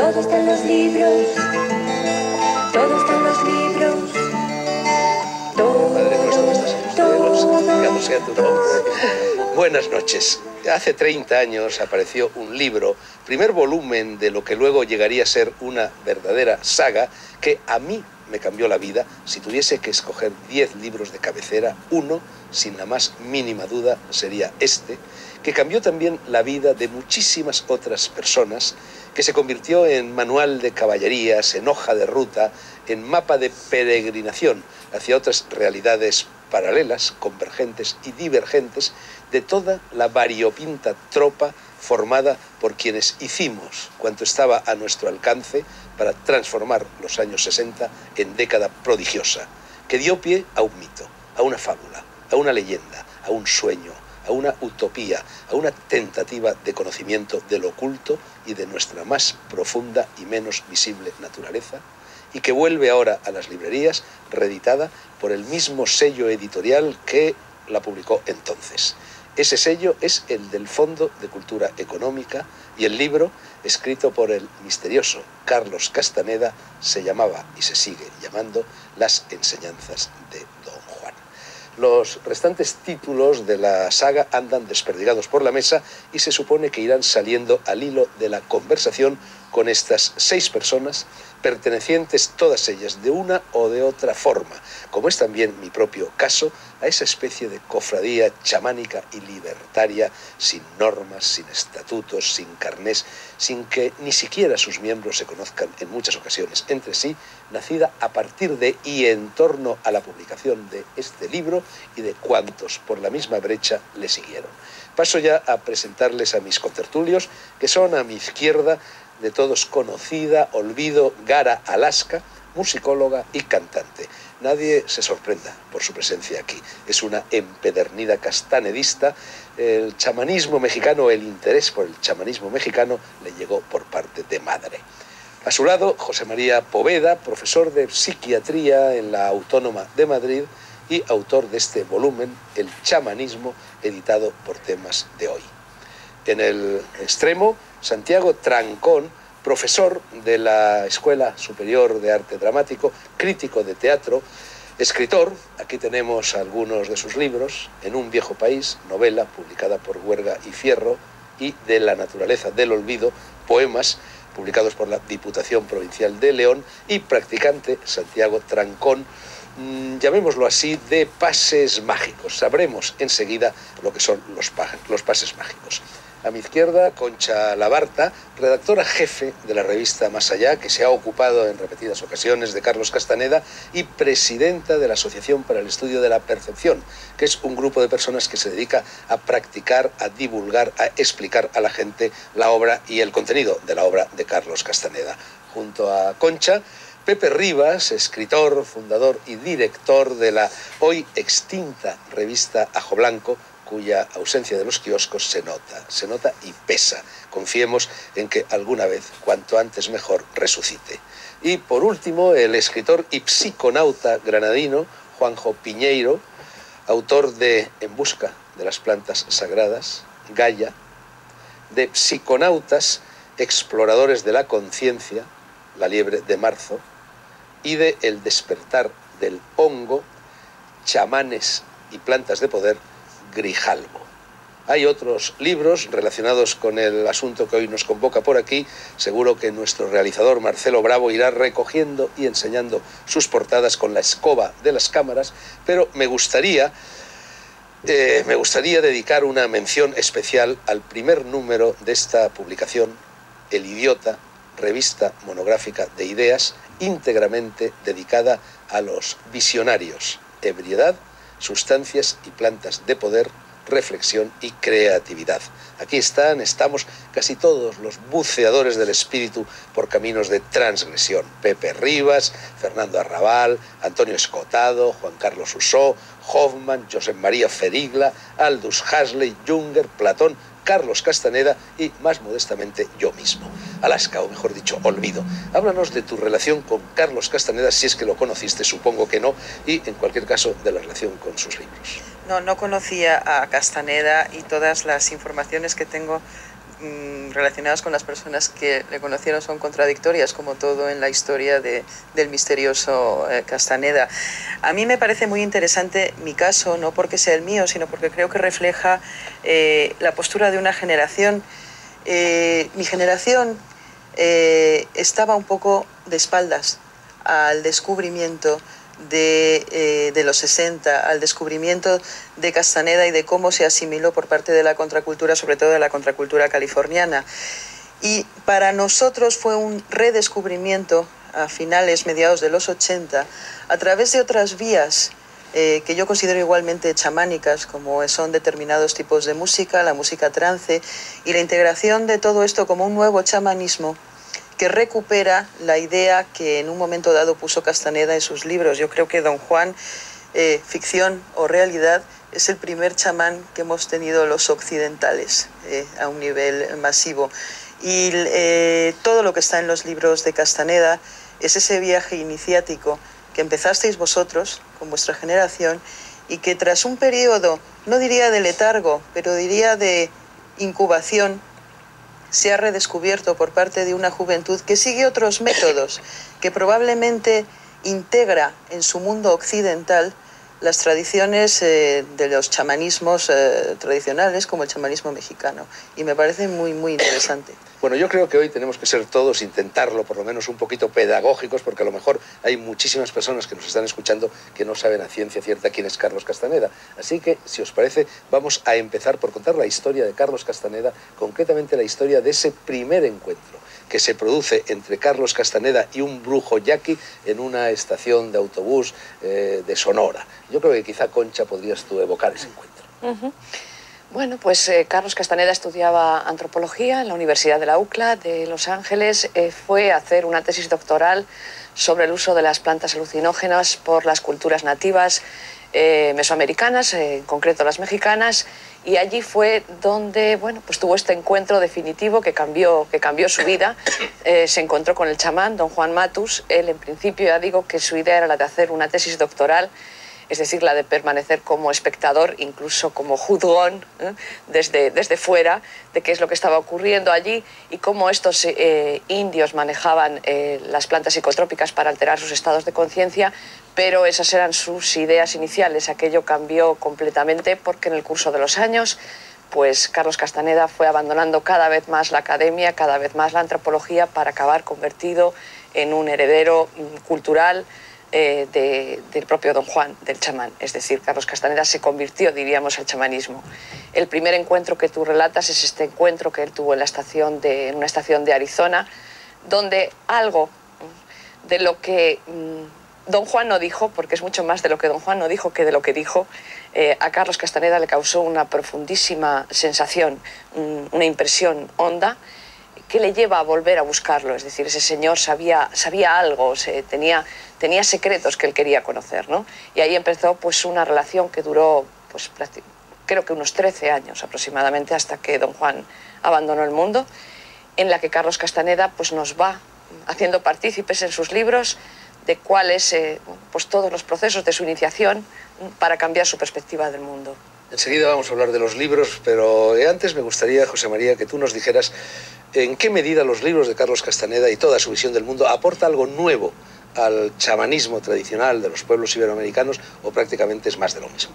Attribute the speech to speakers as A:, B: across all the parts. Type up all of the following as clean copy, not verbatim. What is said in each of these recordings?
A: Todo está en los libros. Todo está en los libros.
B: Padre nuestro que estás en los cielos, santificado sea tu nombre. Buenas noches. Hace 30 años apareció un libro, primer volumen de lo que luego llegaría a ser una verdadera saga, que a mí me cambió la vida. Si tuviese que escoger 10 libros de cabecera, uno, sin la más mínima duda, sería este, que cambió también la vida de muchísimas otras personas, que se convirtió en manual de caballerías, en hoja de ruta, en mapa de peregrinación hacia otras realidades paralelas, convergentes y divergentes de toda la variopinta tropa formada por quienes hicimos cuanto estaba a nuestro alcance para transformar los años 60 en década prodigiosa, que dio pie a un mito, a una fábula, a una leyenda, a un sueño, a una utopía, a una tentativa de conocimiento del oculto y de nuestra más profunda y menos visible naturaleza, y que vuelve ahora a las librerías, reeditada por el mismo sello editorial que la publicó entonces. Ese sello es el del Fondo de Cultura Económica, y el libro, escrito por el misterioso Carlos Castaneda, se llamaba y se sigue llamando Las enseñanzas de Don Juan. Los restantes títulos de la saga andan desperdigados por la mesa y se supone que irán saliendo al hilo de la conversación con estas 6 personas, pertenecientes todas ellas de una o de otra forma, como es también mi propio caso, a esa especie de cofradía chamánica y libertaria, sin normas, sin estatutos, sin carnés, sin que ni siquiera sus miembros se conozcan en muchas ocasiones entre sí, nacida a partir de y en torno a la publicación de este libro y de cuantos por la misma brecha le siguieron. Paso ya a presentarles a mis contertulios, que son a mi izquierda, de todos conocida, Olvido Gara Alaska, musicóloga y cantante. Nadie se sorprenda por su presencia aquí. Es una empedernida castanedista. El chamanismo mexicano, el interés por el chamanismo mexicano le llegó por parte de madre. A su lado, José María Poveda, profesor de psiquiatría en la Autónoma de Madrid y autor de este volumen, El chamanismo, editado por Temas de Hoy. En el extremo, Santiago Trancón, profesor de la Escuela Superior de Arte Dramático, crítico de teatro, escritor. Aquí tenemos algunos de sus libros: En un viejo país, novela publicada por Huerga y Fierro, y De la naturaleza del olvido, poemas publicados por la Diputación Provincial de León, y practicante Santiago Trancón, llamémoslo así, de pases mágicos. Sabremos enseguida lo que son los pases mágicos. A mi izquierda, Concha Labarta, redactora jefe de la revista Más Allá, que se ha ocupado en repetidas ocasiones de Carlos Castaneda, y presidenta de la Asociación para el Estudio de la Percepción, que es un grupo de personas que se dedica a practicar, a divulgar, a explicar a la gente la obra y el contenido de la obra de Carlos Castaneda. Junto a Concha, Pepe Rivas, escritor, fundador y director de la hoy extinta revista Ajo Blanco, cuya ausencia de los kioscos se nota y pesa. Confiemos en que alguna vez, cuanto antes mejor, resucite. Y por último, el escritor y psiconauta granadino Juanjo Piñeiro, autor de En busca de las plantas sagradas, Gaia, de Psiconautas, exploradores de la conciencia, La liebre de marzo, y de El despertar del hongo, chamanes y plantas de poder, Grijalbo. Hay otros libros relacionados con el asunto que hoy nos convoca por aquí. Seguro que nuestro realizador Marcelo Bravo irá recogiendo y enseñando sus portadas con la escoba de las cámaras, pero me gustaría dedicar una mención especial al primer número de esta publicación, El Idiota, revista monográfica de ideas íntegramente dedicada a los visionarios, ebriedad, sustancias y plantas de poder, reflexión y creatividad. Aquí estamos casi todos los buceadores del espíritu por caminos de transgresión. Pepe Rivas, Fernando Arrabal, Antonio Escotado, Juan Carlos Usó, Hoffman, Josep María Ferigla, Aldous Huxley, Junger, Platón, Carlos Castaneda y, más modestamente, yo mismo. Alaska, o mejor dicho, Olvido. Háblanos de tu relación con Carlos Castaneda, si es que lo conociste, supongo que no, y, en cualquier caso, de la relación con sus libros.
C: No conocía a Castaneda, y todas las informaciones que tengo relacionadas con las personas que le conocieron son contradictorias, como todo en la historia del misterioso Castaneda. A mí me parece muy interesante mi caso, no porque sea el mío, sino porque creo que refleja la postura de una generación. Mi generación estaba un poco de espaldas al descubrimiento de los 60, al descubrimiento de Castaneda y de cómo se asimiló por parte de la contracultura, sobre todo de la contracultura californiana. Y para nosotros fue un redescubrimiento a finales, mediados de los 80, a través de otras vías que yo considero igualmente chamánicas, como son determinados tipos de música, la música trance, y la integración de todo esto como un nuevo chamanismo que recupera la idea que en un momento dado puso Castaneda en sus libros. Yo creo que Don Juan, ficción o realidad, es el primer chamán que hemos tenido los occidentales a un nivel masivo. Y todo lo que está en los libros de Castaneda es ese viaje iniciático que empezasteis vosotros con vuestra generación y que tras un periodo, no diría de letargo, pero diría de incubación, se ha redescubierto por parte de una juventud que sigue otros métodos, que probablemente integra en su mundo occidental las tradiciones de los chamanismos tradicionales, como el chamanismo mexicano. Y me parece muy, muy interesante.
B: Bueno, yo creo que hoy tenemos que ser todos, intentarlo, por lo menos un poquito pedagógicos, porque a lo mejor hay muchísimas personas que nos están escuchando que no saben a ciencia cierta quién es Carlos Castaneda. Así que, si os parece, vamos a empezar por contar la historia de Carlos Castaneda, concretamente la historia de ese primer encuentro que se produce entre Carlos Castaneda y un brujo yaqui en una estación de autobús de Sonora. Yo creo que quizá, Concha, podrías tú evocar ese encuentro.
D: Bueno, pues Carlos Castaneda estudiaba antropología en la Universidad de la UCLA de Los Ángeles. Fue a hacer una tesis doctoral sobre el uso de las plantas alucinógenas por las culturas nativas mesoamericanas, en concreto las mexicanas, y allí fue donde, bueno, pues tuvo este encuentro definitivo que cambió su vida. Se encontró con el chamán, don Juan Matus. Él, en principio, ya digo que su idea era la de hacer una tesis doctoral, es decir, la de permanecer como espectador, incluso como juzgón, desde fuera, de qué es lo que estaba ocurriendo allí y cómo estos indios manejaban las plantas psicotrópicas para alterar sus estados de conciencia, pero esas eran sus ideas iniciales. Aquello cambió completamente porque en el curso de los años, pues Carlos Castaneda fue abandonando cada vez más la academia, cada vez más la antropología, para acabar convertido en un heredero cultural del propio don Juan, del chamán. Es decir, Carlos Castaneda se convirtió, diríamos, al chamanismo. El primer encuentro que tú relatas es este encuentro que él tuvo en una estación de Arizona, donde algo de lo que don Juan no dijo, porque es mucho más de lo que don Juan no dijo que de lo que dijo, a Carlos Castaneda le causó una profundísima sensación, una impresión honda, que le lleva a volver a buscarlo. Es decir, ese señor sabía algo, tenía secretos que él quería conocer, ¿no? Y ahí empezó pues una relación que duró, pues creo que unos 13 años aproximadamente, hasta que don Juan abandonó el mundo, en la que Carlos Castaneda pues nos va haciendo partícipes en sus libros de cuáles pues todos los procesos de su iniciación para cambiar su perspectiva del mundo.
B: Enseguida vamos a hablar de los libros, pero antes me gustaría, José María, que tú nos dijeras en qué medida los libros de Carlos Castaneda y toda su visión del mundo aporta algo nuevo al chamanismo tradicional de los pueblos iberoamericanos, o prácticamente es más de lo mismo.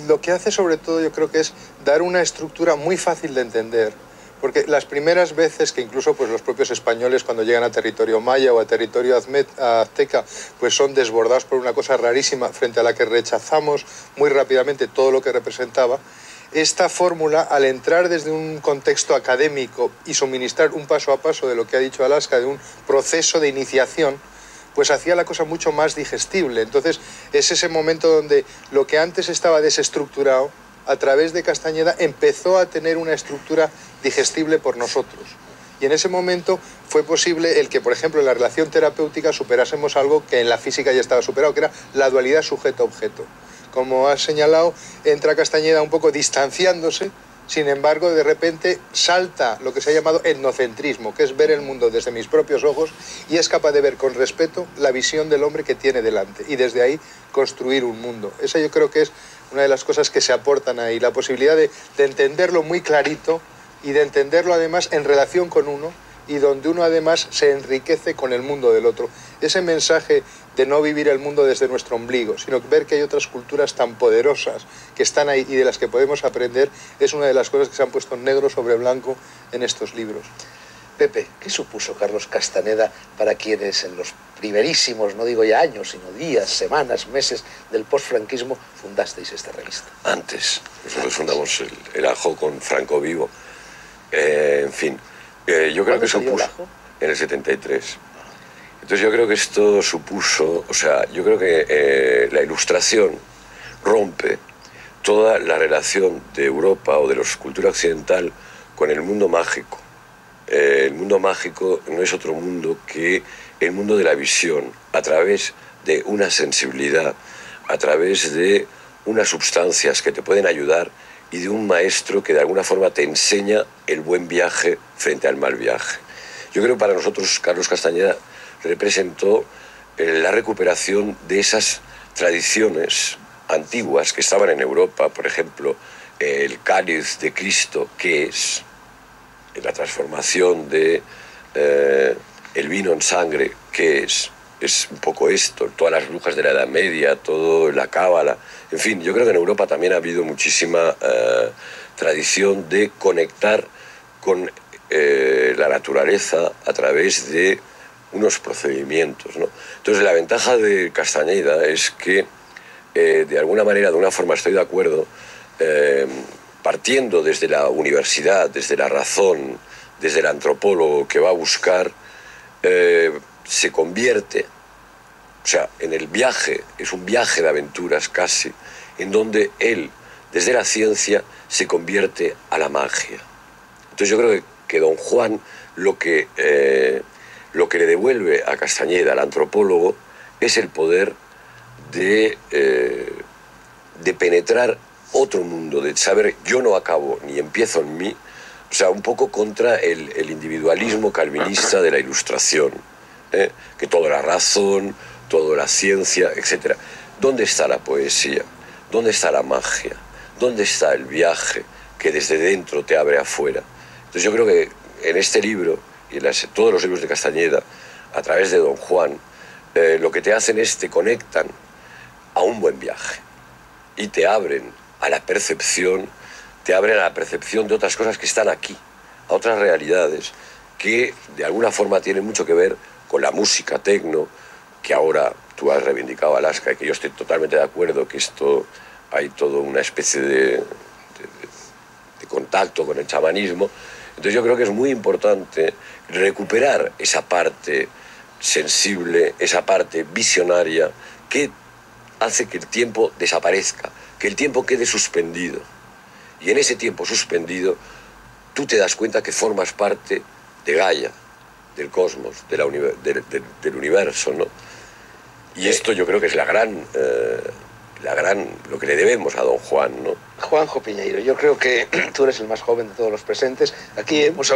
E: Lo que hace sobre todo, yo creo que es dar una estructura muy fácil de entender, porque las primeras veces que incluso pues los propios españoles, cuando llegan a territorio maya o a territorio azteca, pues son desbordados por una cosa rarísima frente a la que rechazamos muy rápidamente todo lo que representaba. Esta fórmula, al entrar desde un contexto académico y suministrar un paso a paso de lo que ha dicho Alaska, de un proceso de iniciación, pues hacía la cosa mucho más digestible. Entonces es ese momento donde lo que antes estaba desestructurado, a través de Castaneda empezó a tener una estructura digestible por nosotros. Y en ese momento fue posible el que, por ejemplo, en la relación terapéutica superásemos algo que en la física ya estaba superado, que era la dualidad sujeto-objeto. Como has señalado, entra Castaneda un poco distanciándose, sin embargo, de repente salta lo que se ha llamado etnocentrismo, que es ver el mundo desde mis propios ojos, y es capaz de ver con respeto la visión del hombre que tiene delante, y desde ahí construir un mundo. Esa yo creo que es una de las cosas que se aportan ahí, la posibilidad de entenderlo muy clarito, y de entenderlo además en relación con uno, y donde uno además se enriquece con el mundo del otro. Ese mensaje de no vivir el mundo desde nuestro ombligo, sino ver que hay otras culturas tan poderosas que están ahí y de las que podemos aprender, es una de las cosas que se han puesto negro sobre blanco en estos libros.
B: Pepe, ¿qué supuso Carlos Castaneda para quienes en los primerísimos, no digo ya años, sino días, semanas, meses del postfranquismo fundasteis esta revista?
F: Antes, nosotros fundamos el Ajo con Franco vivo. En fin, yo creo que supuso en el 73. Entonces yo creo que esto supuso, o sea, yo creo que la Ilustración rompe toda la relación de Europa o de la cultura occidental con el mundo mágico. El mundo mágico no es otro mundo que el mundo de la visión, a través de una sensibilidad, a través de unas sustancias que te pueden ayudar y de un maestro que de alguna forma te enseña el buen viaje frente al mal viaje. Yo creo que para nosotros Carlos Castaneda representó la recuperación de esas tradiciones antiguas que estaban en Europa, por ejemplo, el cáliz de Cristo, que es la transformación de el vino en sangre, que es un poco esto, todas las brujas de la Edad Media, toda la cábala, en fin, yo creo que en Europa también ha habido muchísima tradición de conectar con la naturaleza a través de unos procedimientos, ¿no? Entonces la ventaja de Castañeda es que de alguna manera, de una forma estoy de acuerdo, partiendo desde la universidad, desde la razón, desde el antropólogo que va a buscar, se convierte, o sea, en el viaje, es un viaje de aventuras casi, en donde él, desde la ciencia, se convierte a la magia. Entonces yo creo que Don Juan lo que le devuelve a Castañeda, al antropólogo, es el poder de penetrar otro mundo, de saber yo no acabo ni empiezo en mí, o sea, un poco contra el individualismo calvinista de la Ilustración, que todo era razón, todo era ciencia, etc. ¿Dónde está la poesía? ¿Dónde está la magia? ¿Dónde está el viaje que desde dentro te abre afuera? Entonces yo creo que en este libro y en todos los libros de Castañeda, a través de Don Juan, lo que te hacen es te conectan a un buen viaje y te abren a la percepción, de otras cosas que están aquí, a otras realidades que de alguna forma tienen mucho que ver con la música tecno, que ahora tú has reivindicado, Alaska, y que yo estoy totalmente de acuerdo que hay toda una especie de contacto con el chamanismo. Entonces yo creo que es muy importante recuperar esa parte sensible, esa parte visionaria que hace que el tiempo desaparezca, que el tiempo quede suspendido. Y en ese tiempo suspendido tú te das cuenta que formas parte de Gaia, del cosmos, del universo, ¿no? Y esto yo creo que es lo que le debemos a Don Juan, ¿no?
B: Juanjo Piñeiro, yo creo que tú eres el más joven de todos los presentes. Aquí hemos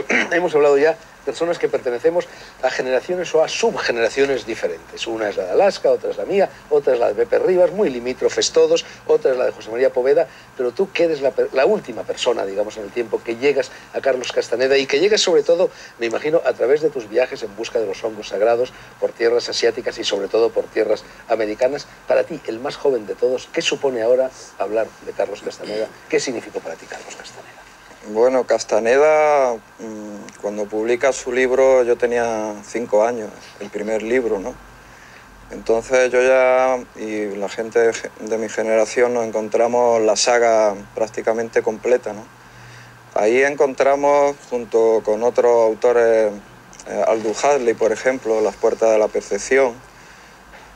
B: hablado ya de personas que pertenecemos a generaciones o a subgeneraciones diferentes. Una es la de Alaska, otra es la mía, otra es la de Pepe Rivas, muy limítrofes todos, otra es la de José María Poveda, pero tú que eres la última persona, digamos, en el tiempo que llegas a Carlos Castaneda y que llegas sobre todo, me imagino, a través de tus viajes en busca de los hongos sagrados por tierras asiáticas y sobre todo por tierras americanas. Para ti, el más joven de todos, ¿qué supone ahora hablar de Carlos Castaneda? ¿Qué significó para ti Carlos Castaneda?
G: Bueno, Castaneda, cuando publica su libro, yo tenía 5 años, el primer libro, ¿no? Entonces yo ya, y la gente de mi generación, nos encontramos la saga prácticamente completa, ¿no? Ahí encontramos, junto con otros autores, Aldous Huxley, por ejemplo, Las puertas de la percepción.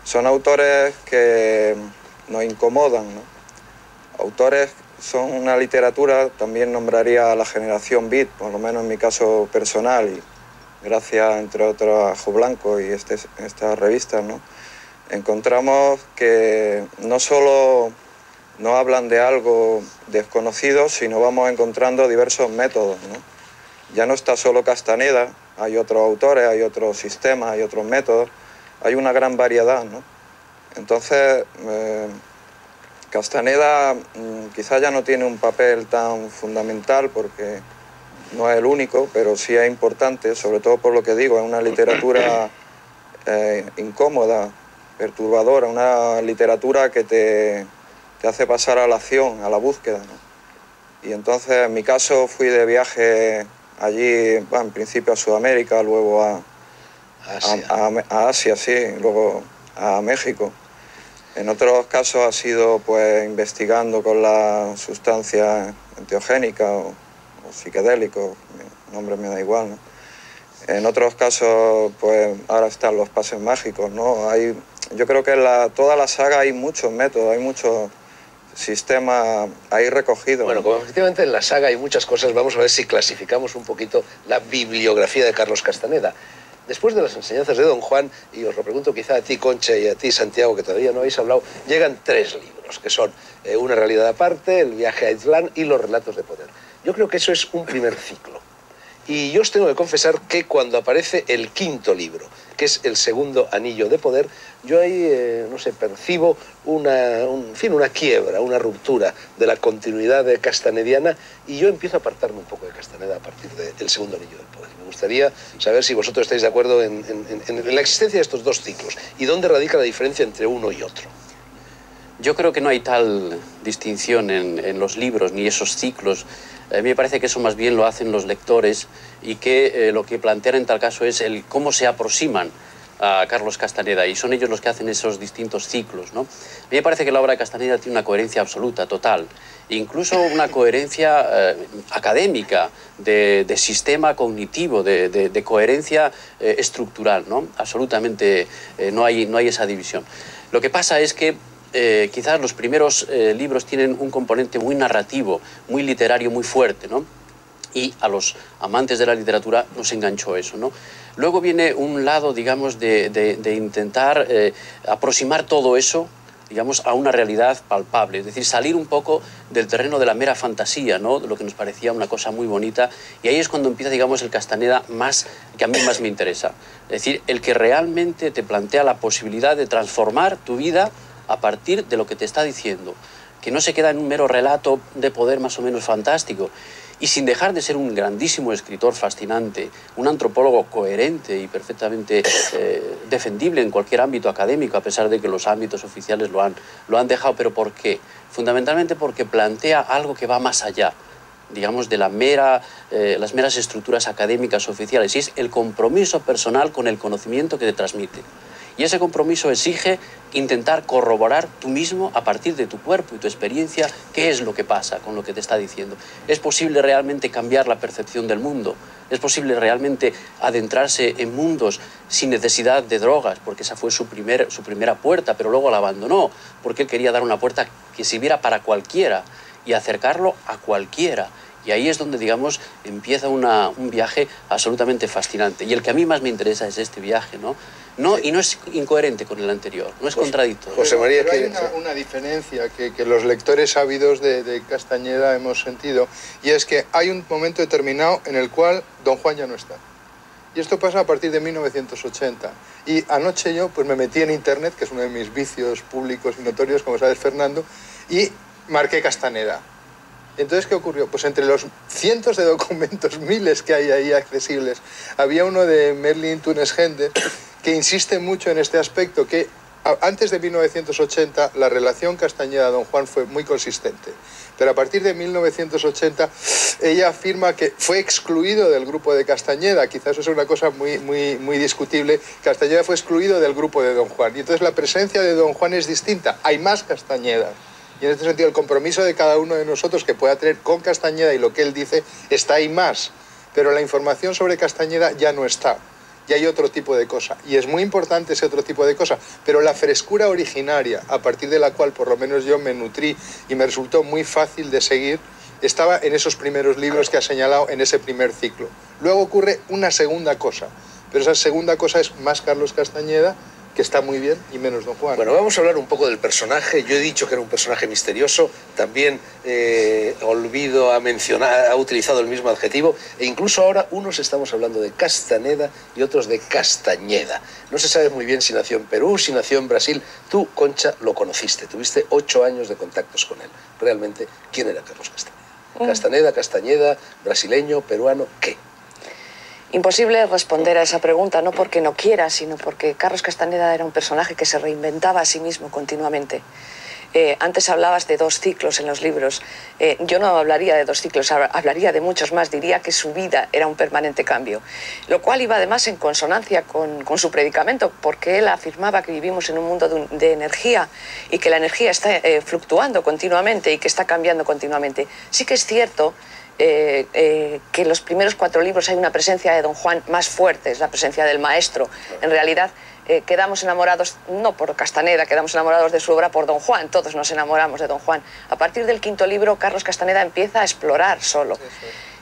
G: Son autores que nos incomodan, ¿no? Autores son una literatura, también nombraría a la generación Beat, por lo menos en mi caso personal, y gracias, entre otros, a Jo Blanco y estas revistas, ¿no? Encontramos que no solo no hablan de algo desconocido, sino vamos encontrando diversos métodos, ¿no? Ya no está solo Castaneda, hay otros autores, hay otros sistemas, hay otros métodos, hay una gran variedad, ¿no? Entonces, Castaneda quizás ya no tiene un papel tan fundamental porque no es el único, pero sí es importante, sobre todo por lo que digo, es una literatura incómoda, perturbadora, una literatura que te hace pasar a la acción, a la búsqueda, ¿no? Y entonces, en mi caso, fui de viaje allí, bueno, en principio a Sudamérica, luego a Asia, sí, luego a México. En otros casos ha sido pues investigando con la sustancia enteogénica o psiquedélico, el nombre me da igual, ¿no? En otros casos, pues ahora están los pases mágicos, ¿no? Yo creo que en toda la saga hay muchos métodos, hay muchos sistemas ahí recogidos.
B: Bueno, como efectivamente en la saga hay muchas cosas, vamos a ver si clasificamos un poquito la bibliografía de Carlos Castaneda. Después de las enseñanzas de Don Juan, y os lo pregunto quizá a ti, Concha, y a ti, Santiago, que todavía no habéis hablado, llegan 3 libros, que son Una realidad aparte, El viaje a Islán y Los relatos de poder. Yo creo que eso es un primer ciclo. Y yo os tengo que confesar que cuando aparece el 5.º libro, que es El segundo anillo de poder, yo ahí, no sé, percibo una quiebra, una ruptura de la continuidad castanediana, y yo empiezo a apartarme un poco de Castaneda a partir del segundo anillo del poder. Me gustaría saber si vosotros estáis de acuerdo en la existencia de estos 2 ciclos y dónde radica la diferencia entre uno y otro.
H: Yo creo que no hay tal distinción en los libros ni esos ciclos. A mí me parece que eso más bien lo hacen los lectores y que lo que plantean en tal caso es cómo se aproximan a Carlos Castaneda, y son ellos los que hacen esos distintos ciclos, ¿no? A mí me parece que la obra de Castaneda tiene una coherencia absoluta, total, incluso una coherencia académica, de sistema cognitivo, de coherencia estructural, ¿no? Absolutamente no hay esa división. Lo que pasa es que quizás los primeros libros tienen un componente muy narrativo, muy literario, muy fuerte, ¿no? Y a los amantes de la literatura nos enganchó eso, ¿no? Luego viene un lado, digamos, de intentar aproximar todo eso, digamos, a una realidad palpable, es decir, salir un poco del terreno de la mera fantasía, ¿no? De lo que nos parecía una cosa muy bonita, y ahí es cuando empieza, digamos, el Castaneda que a mí más me interesa. Es decir, el que realmente te plantea la posibilidad de transformar tu vida a partir de lo que te está diciendo, que no se queda en un mero relato de poder más o menos fantástico, y sin dejar de ser un grandísimo escritor fascinante, un antropólogo coherente y perfectamente defendible en cualquier ámbito académico, a pesar de que los ámbitos oficiales lo han dejado. ¿Pero por qué? Fundamentalmente porque plantea algo que va más allá, digamos, de las meras estructuras académicas oficiales, y es el compromiso personal con el conocimiento que te transmite. Y ese compromiso exige intentar corroborar tú mismo, a partir de tu cuerpo y tu experiencia, qué es lo que pasa con lo que te está diciendo. ¿Es posible realmente cambiar la percepción del mundo? ¿Es posible realmente adentrarse en mundos sin necesidad de drogas? Porque esa fue su primera puerta, pero luego la abandonó, porque él quería dar una puerta que sirviera para cualquiera y acercarlo a cualquiera. Y ahí es donde, digamos, empieza un viaje absolutamente fascinante. Y el que a mí más me interesa es este viaje, ¿no? Y no es incoherente con el anterior, no es contradictorio.
E: José María, pero hay una diferencia que los lectores ávidos de Castañeda hemos sentido, y es que hay un momento determinado en el cual Don Juan ya no está. Y esto pasa a partir de 1980. Y anoche yo pues me metí en Internet, que es uno de mis vicios públicos y notorios, como sabes, Fernando, y marqué Castaneda. Entonces, ¿qué ocurrió? Pues entre los cientos de documentos, miles que hay ahí accesibles, había uno de Merlin Túnez Gende que insiste mucho en este aspecto, que antes de 1980 la relación Castañeda-Don Juan fue muy consistente, pero a partir de 1980 ella afirma que fue excluido del grupo de Castañeda. Quizás eso es una cosa muy discutible. Castañeda fue excluido del grupo de Don Juan, y entonces la presencia de Don Juan es distinta, hay más Castañeda. Y en este sentido el compromiso de cada uno de nosotros que pueda tener con Castañeda y lo que él dice está ahí más, pero la información sobre Castañeda ya no está, ya hay otro tipo de cosa, y es muy importante ese otro tipo de cosa, pero la frescura originaria, a partir de la cual por lo menos yo me nutrí y me resultó muy fácil de seguir, estaba en esos primeros libros que ha señalado en ese primer ciclo. Luego ocurre una segunda cosa, pero esa segunda cosa es más Carlos Castañeda, que está muy bien, y menos Don Juan.
B: Bueno, vamos a hablar un poco del personaje. Yo he dicho que era un personaje misterioso, también Olvido ha utilizado el mismo adjetivo, e incluso ahora unos estamos hablando de Castaneda y otros de Castañeda. No se sabe muy bien si nació en Perú, si nació en Brasil. Tú, Concha, lo conociste, tuviste 8 años de contactos con él. Realmente, ¿quién era Carlos Castaneda? Castaneda, Castañeda, brasileño, peruano, ¿qué?
D: Imposible responder a esa pregunta, no porque no quiera, sino porque Carlos Castaneda era un personaje que se reinventaba a sí mismo continuamente. Antes hablabas de 2 ciclos en los libros. Yo no hablaría de 2 ciclos, hablaría de muchos más. Diría que su vida era un permanente cambio, lo cual iba además en consonancia con su predicamento, porque él afirmaba que vivimos en un mundo de energía y que la energía está fluctuando continuamente y que está cambiando continuamente. Sí que es cierto que en los primeros 4 libros hay una presencia de Don Juan más fuerte, es la presencia del maestro. En realidad quedamos enamorados, no por Castaneda, quedamos enamorados de su obra por Don Juan, todos nos enamoramos de Don Juan. A partir del 5.º libro, Carlos Castaneda empieza a explorar solo.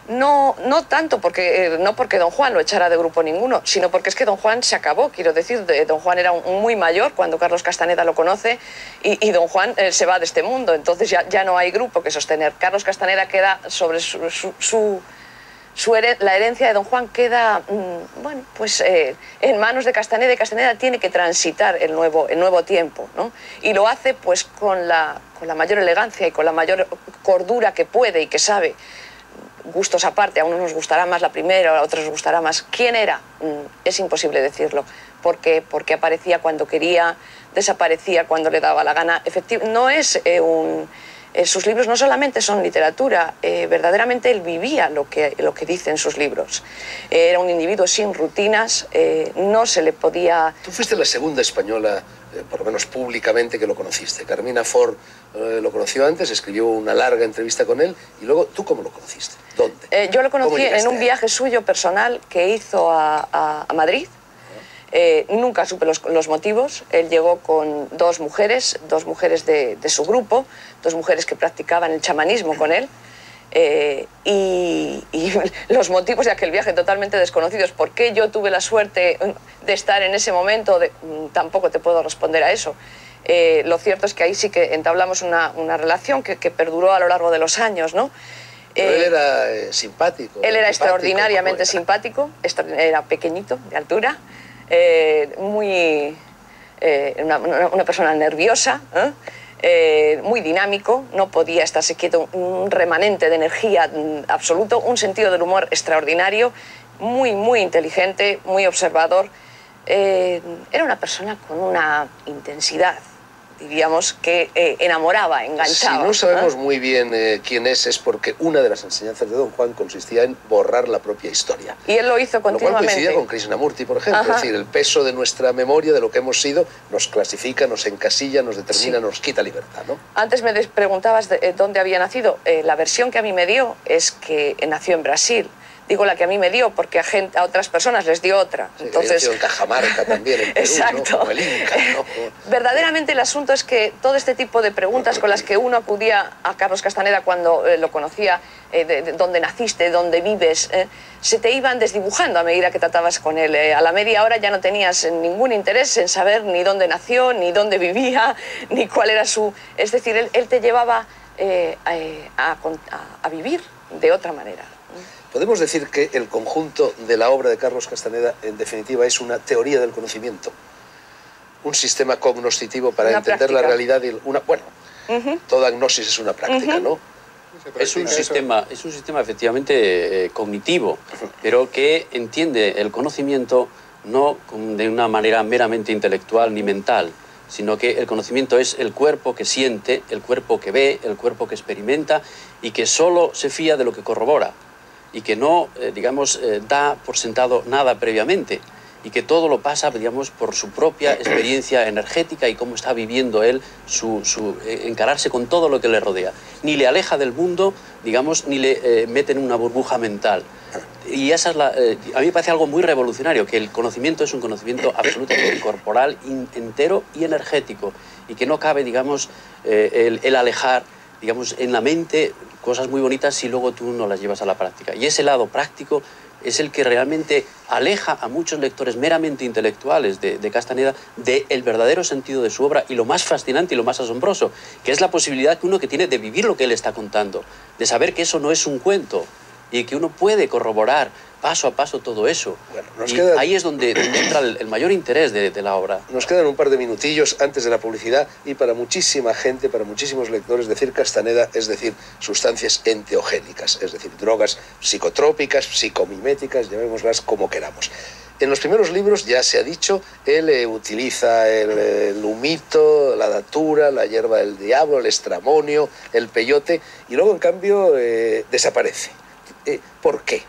D: No tanto porque, no porque Don Juan lo echara de grupo ninguno, sino porque es que Don Juan se acabó, quiero decir, Don Juan era muy mayor cuando Carlos Castaneda lo conoce y Don Juan se va de este mundo, entonces ya no hay grupo que sostener. Carlos Castaneda queda sobre la herencia de Don Juan queda, bueno, pues en manos de Castaneda, y Castaneda tiene que transitar el nuevo tiempo, ¿no? Y lo hace pues con la mayor elegancia y con la mayor cordura que puede y que sabe. Gustos aparte, a unos nos gustará más la primera, a otros nos gustará más. ¿Quién era? Es imposible decirlo, porque aparecía cuando quería, desaparecía cuando le daba la gana. No es sus libros no solamente son literatura, verdaderamente él vivía lo que dice en sus libros. Era un individuo sin rutinas, no se le podía...
B: Tú fuiste la segunda española, por lo menos públicamente, que lo conociste. Carmina Ford lo conoció antes, escribió una larga entrevista con él, y luego, ¿tú cómo lo conociste? ¿Dónde?
D: Yo lo conocí en un viaje suyo personal que hizo a Madrid. Nunca supe los motivos. Él llegó con 2 mujeres de su grupo, 2 mujeres que practicaban el chamanismo con él, y los motivos de aquel viaje totalmente desconocidos. ¿Por qué yo tuve la suerte de estar en ese momento? Tampoco te puedo responder a eso. Lo cierto es que ahí sí que entablamos una relación que perduró a lo largo de los años, ¿no?
B: Pero él era simpático.
D: Él era extraordinariamente simpático, era pequeñito, de altura, una persona nerviosa, muy dinámico, no podía estarse quieto, un remanente de energía absoluto, un sentido del humor extraordinario, muy inteligente, muy observador. Era una persona con una intensidad, diríamos, que enamoraba, enganchaba.
B: Si no sabemos muy bien quién es porque una de las enseñanzas de Don Juan consistía en borrar la propia historia.
D: Y él lo hizo continuamente.
B: Lo cual coincidía con Krishnamurti, por ejemplo. Es decir, el peso de nuestra memoria, de lo que hemos sido, nos clasifica, nos encasilla, nos determina, nos quita libertad, ¿no?
D: Antes me preguntabas dónde había nacido. La versión que a mí me dio es que nació en Brasil. Digo la que a mí me dio porque a otras personas les dio otra.
B: Sí,
D: entonces,
B: en Cajamarca también, en Perú,
D: exacto.
B: ¿no? Como el Inca, ¿no?
D: Verdaderamente el asunto es que todo este tipo de preguntas con las que uno acudía a Carlos Castaneda cuando lo conocía, de dónde naciste, dónde vives, se te iban desdibujando a medida que tratabas con él. A la media hora ya no tenías ningún interés en saber ni dónde nació, ni dónde vivía, ni cuál era su... Es decir, él te llevaba a vivir de otra manera.
B: Podemos decir que el conjunto de la obra de Carlos Castaneda, en definitiva, es una teoría del conocimiento, un sistema cognoscitivo para entender la realidad. Bueno, toda gnosis es una práctica, ¿no?
H: Es un sistema efectivamente cognitivo, pero que entiende el conocimiento no de una manera meramente intelectual ni mental, sino que el conocimiento es el cuerpo que siente, el cuerpo que ve, el cuerpo que experimenta y que solo se fía de lo que corrobora y que no, da por sentado nada previamente y que todo lo pasa, digamos, por su propia experiencia energética y cómo está viviendo él encararse con todo lo que le rodea. Ni le aleja del mundo, digamos, ni le mete en una burbuja mental. Y esa es a mí me parece algo muy revolucionario, que el conocimiento es un conocimiento absolutamente corporal, entero y energético, y que no cabe, digamos, el alejar, digamos, en la mente cosas muy bonitas si luego tú no las llevas a la práctica. Y ese lado práctico es el que realmente aleja a muchos lectores meramente intelectuales de Castaneda del verdadero sentido de su obra y lo más fascinante y lo más asombroso, que es la posibilidad que uno que tiene de vivir lo que él está contando, de saber que eso no es un cuento y que uno puede corroborar paso a paso todo eso.
B: Bueno,
H: Y ahí es donde entra el mayor interés de la obra.
B: Nos quedan un par de minutillos antes de la publicidad y para muchísima gente, para muchísimos lectores, decir Castaneda es decir sustancias enteogénicas, es decir, drogas psicotrópicas, psicomiméticas, llamémoslas como queramos. En los primeros libros, ya se ha dicho, él utiliza el humito, la datura, la hierba del diablo, el estramonio, el peyote, y luego, en cambio, desaparece. ¿Por qué?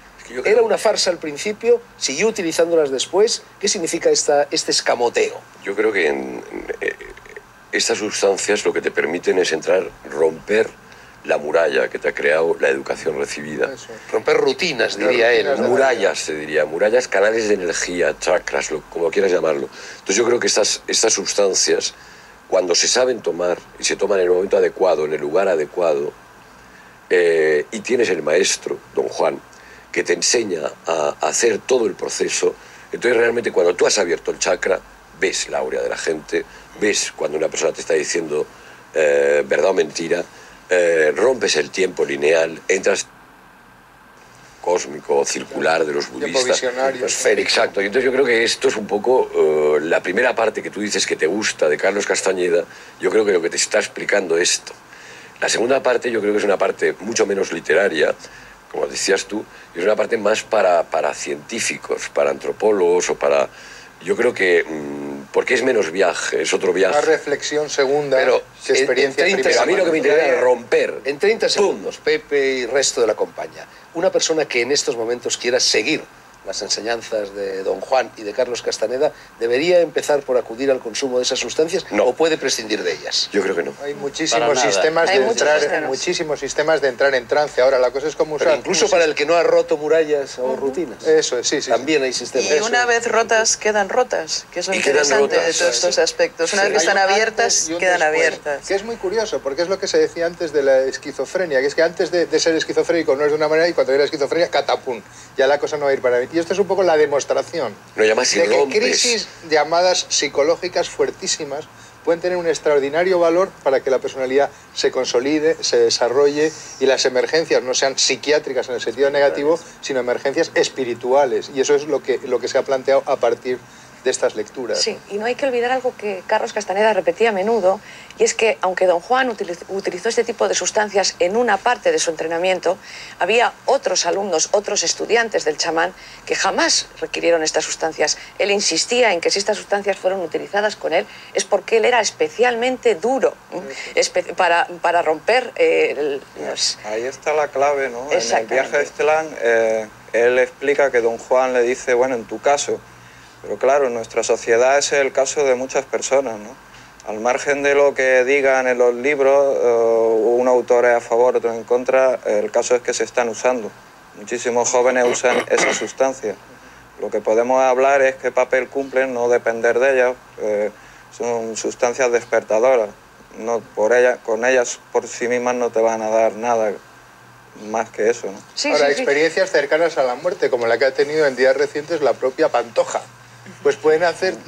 B: Era una farsa al principio, siguió utilizándolas después. ¿Qué significa este escamoteo?
F: Yo creo que estas sustancias lo que te permiten es romper la muralla que te ha creado la educación recibida.
B: Eso. Romper rutinas, diría él.
F: Murallas, se diría. Murallas, canales de energía, chakras, como quieras llamarlo. Entonces yo creo que estas sustancias, cuando se saben tomar y se toman en el momento adecuado, en el lugar adecuado, y tienes el maestro, don Juan, que te enseña a hacer todo el proceso, entonces realmente cuando tú has abierto el chakra, ves la áurea de la gente, ves cuando una persona te está diciendo verdad o mentira, rompes el tiempo lineal, entras cósmico, circular de los budistas.
E: Visionario.
F: Exacto, y entonces yo creo que esto es un poco la primera parte que tú dices que te gusta de Carlos Castañeda. Yo creo que lo que te está explicando esto. La segunda parte yo creo que es una parte mucho menos literaria, como decías tú, y es una parte más para científicos, para antropólogos o para... Yo creo que, porque es menos viaje, es otro viaje.
E: Una reflexión segunda,
B: pero
E: que experiencia
F: primera. A mí lo que me interesa es romper.
B: En 30 segundos, Pepe y el resto de la compañía, una persona que en estos momentos quiera seguir las enseñanzas de don Juan y de Carlos Castaneda, ¿debería empezar por acudir al consumo de esas sustancias o puede prescindir de ellas?
F: Yo creo que no.
E: Hay muchísimos sistemas de entrar en trance. Ahora, la cosa es cómo usar.
B: Pero incluso para el que no ha roto murallas o rutinas.
E: Eso es, sí.
B: También hay sistemas.
C: Y una vez rotas, quedan rotas, que es lo interesante de todos estos aspectos. Una vez que están abiertas, quedan abiertas.
E: Que es muy curioso, porque es lo que se decía antes de la esquizofrenia, que es que antes de ser esquizofrénico no es de una manera y cuando era esquizofrenia, catapum, ya la cosa no va a ir para mí. Y esto es un poco la demostración
F: de que
E: crisis llamadas psicológicas fuertísimas pueden tener un extraordinario valor para que la personalidad se consolide, se desarrolle y las emergencias no sean psiquiátricas en el sentido negativo, sino emergencias espirituales. Y eso es lo que se ha planteado a partir de estas lecturas.
D: Sí, y no hay que olvidar algo que Carlos Castaneda repetía a menudo, y es que aunque don Juan utilizó este tipo de sustancias en una parte de su entrenamiento, había otros alumnos, otros estudiantes del chamán que jamás requirieron estas sustancias. Él insistía en que si estas sustancias fueron utilizadas con él es porque él era especialmente duro para romper
G: Ahí está la clave, ¿no? En el viaje de Estelán, él explica que don Juan le dice, bueno, en tu caso. Pero claro, en nuestra sociedad es el caso de muchas personas, ¿no? Al margen de lo que digan en los libros, un autor es a favor, otro en contra, el caso es que se están usando. Muchísimos jóvenes usan esa sustancia. Lo que podemos hablar es qué papel cumplen, no depender de ellas. Son sustancias despertadoras. Con ellas por sí mismas no te van a dar nada más que eso, ¿no?
E: Ahora, experiencias cercanas a la muerte, como la que ha tenido en días recientes la propia Pantoja, pues pueden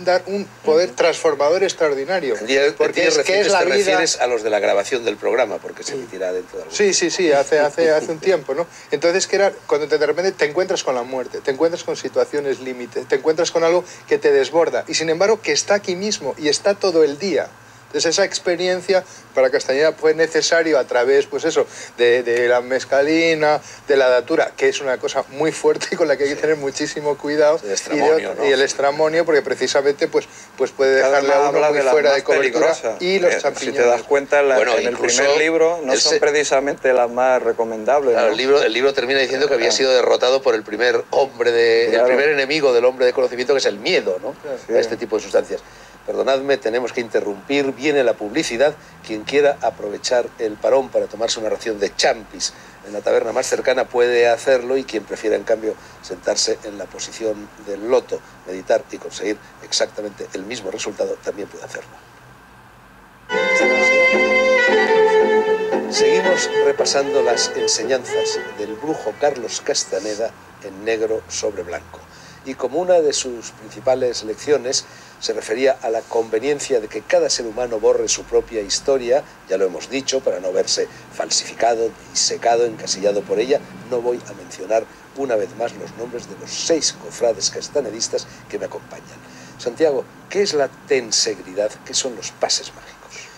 E: dar un poder transformador extraordinario.
B: Porque es que es la vida... Te refieres a los de la grabación del programa, porque se emitirá dentro de algún...
E: Sí, hace un tiempo, ¿no? Entonces, que era cuando de repente te encuentras con la muerte, te encuentras con situaciones límite, te encuentras con algo que te desborda, y sin embargo que está aquí mismo, y está todo el día. Entonces esa experiencia para Castañeda fue necesario a través, pues eso, de la mescalina, de la datura, que es una cosa muy fuerte y con la que hay que tener muchísimo cuidado.
B: El estramonio,
E: y el estramonio, porque precisamente pues puede dejarle a uno muy fuera de cobertura. Y los champiñones.
G: Si te das cuenta, en el primer libro no son precisamente las más recomendables.
B: Claro,
G: ¿no?
B: el libro termina diciendo que había sido derrotado por el primer el primer enemigo del hombre de conocimiento, que es el miedo, ¿no? A este tipo de sustancias. Perdonadme, tenemos que interrumpir, viene la publicidad. Quien quiera aprovechar el parón para tomarse una ración de champis en la taberna más cercana puede hacerlo, y quien prefiera en cambio sentarse en la posición del loto, meditar y conseguir exactamente el mismo resultado también puede hacerlo. Seguimos repasando las enseñanzas del brujo Carlos Castaneda en negro sobre blanco. y como una de sus principales lecciones se refería a la conveniencia de que cada ser humano borre su propia historia, ya lo hemos dicho, para no verse falsificado, disecado, encasillado por ella. No voy a mencionar una vez más los nombres de los 6 cofrades castanedistas que me acompañan. Santiago, ¿qué es la tensegridad? ¿Qué son los pases mágicos?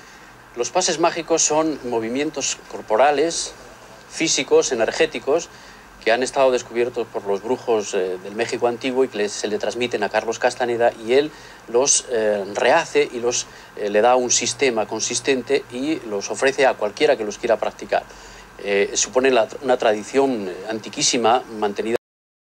H: Los pases mágicos son movimientos corporales, físicos, energéticos, que han estado descubiertos por los brujos del México antiguo y que se le transmiten a Carlos Castaneda, y él los rehace y le da un sistema consistente y los ofrece a cualquiera que los quiera practicar. Supone una tradición antiquísima mantenida